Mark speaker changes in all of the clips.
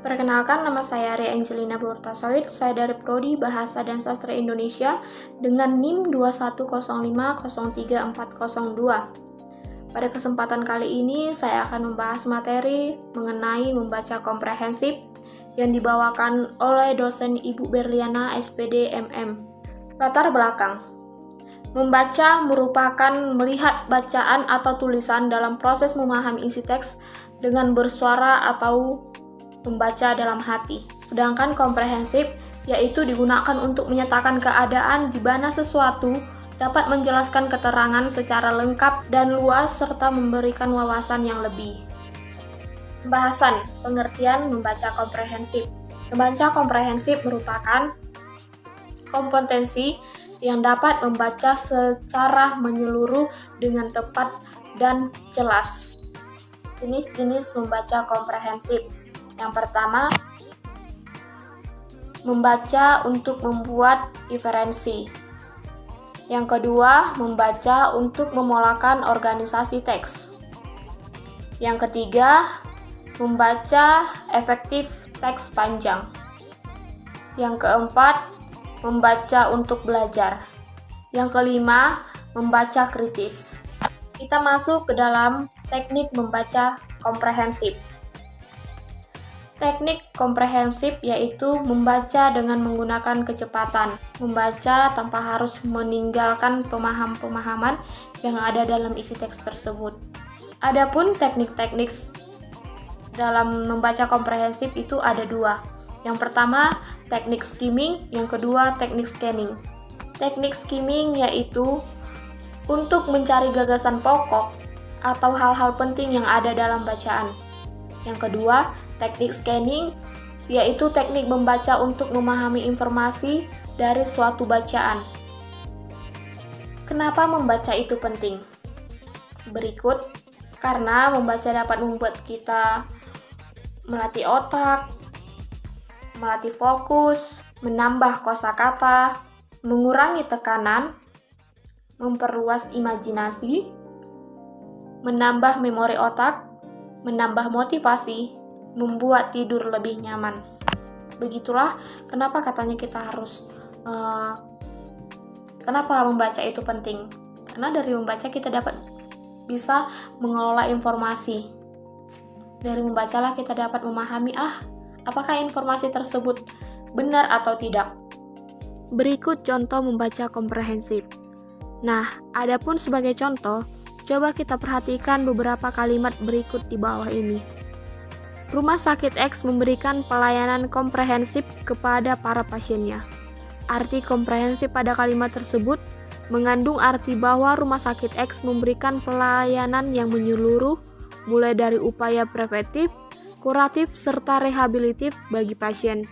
Speaker 1: Perkenalkan, nama saya Ria Angelina Burtasawit. Saya dari Prodi Bahasa dan Sastra Indonesia dengan NIM 210503402. Pada kesempatan kali ini, saya akan membahas materi mengenai membaca komprehensif yang dibawakan oleh dosen Ibu Berliana, SPD, MM. Latar belakang. Membaca merupakan melihat bacaan atau tulisan dalam proses memahami isi teks dengan bersuara atau membaca dalam hati. Sedangkan komprehensif yaitu digunakan untuk menyatakan keadaan di mana sesuatu dapat menjelaskan keterangan secara lengkap dan luas serta memberikan wawasan yang lebih. Pembahasan pengertian membaca komprehensif. Membaca komprehensif merupakan kompetensi yang dapat membaca secara menyeluruh dengan tepat dan jelas. Jenis-jenis membaca komprehensif. Yang pertama, membaca untuk membuat inferensi. Yang kedua, membaca untuk memolakan organisasi teks. Yang ketiga, membaca efektif teks panjang. Yang keempat, membaca untuk belajar. Yang kelima, membaca kritis. Kita masuk ke dalam teknik membaca komprehensif. Teknik komprehensif yaitu membaca dengan menggunakan kecepatan, membaca tanpa harus meninggalkan pemahaman yang ada dalam isi teks tersebut. Adapun teknik-teknik dalam membaca komprehensif itu ada dua. Yang pertama, teknik skimming, yang kedua, teknik scanning. Teknik skimming yaitu untuk mencari gagasan pokok atau hal-hal penting yang ada dalam bacaan. Yang kedua, teknik scanning yaitu teknik membaca untuk memahami informasi dari suatu bacaan. Kenapa membaca itu penting? Berikut, karena membaca dapat membuat kita melatih otak, melatih fokus, menambah kosakata, mengurangi tekanan, memperluas imajinasi, menambah memori otak, menambah motivasi, membuat tidur lebih nyaman. Begitulah kenapa katanya kita harus kenapa membaca itu penting. Karena dari membaca kita dapat bisa mengelola informasi. Dari membacalah kita dapat memahami apakah informasi tersebut benar atau tidak. Berikut contoh membaca komprehensif. Nah, adapun sebagai contoh, coba kita perhatikan beberapa kalimat berikut di bawah ini. Rumah sakit X memberikan pelayanan komprehensif kepada para pasiennya. Arti komprehensif pada kalimat tersebut mengandung arti bahwa rumah sakit X memberikan pelayanan yang menyeluruh, mulai dari upaya preventif, kuratif, serta rehabilitatif bagi pasien.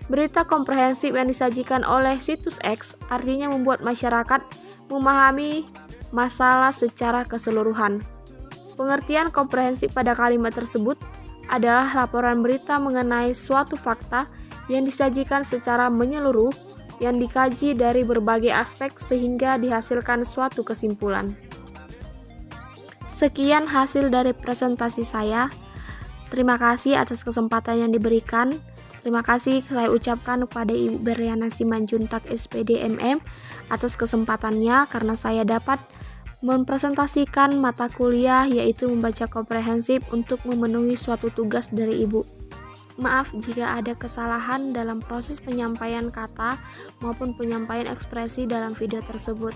Speaker 1: Berita komprehensif yang disajikan oleh situs X artinya membuat masyarakat memahami masalah secara keseluruhan. Pengertian komprehensif pada kalimat tersebut adalah laporan berita mengenai suatu fakta yang disajikan secara menyeluruh, yang dikaji dari berbagai aspek sehingga dihasilkan suatu kesimpulan. Sekian hasil dari presentasi saya. Terima kasih atas kesempatan yang diberikan. Terima kasih saya ucapkan kepada Ibu Berliana Simanjuntak, SPD, MM atas kesempatannya karena saya dapat mempresentasikan mata kuliah yaitu membaca komprehensif untuk memenuhi suatu tugas dari Ibu. Maaf jika ada kesalahan dalam proses penyampaian kata maupun penyampaian ekspresi dalam video tersebut.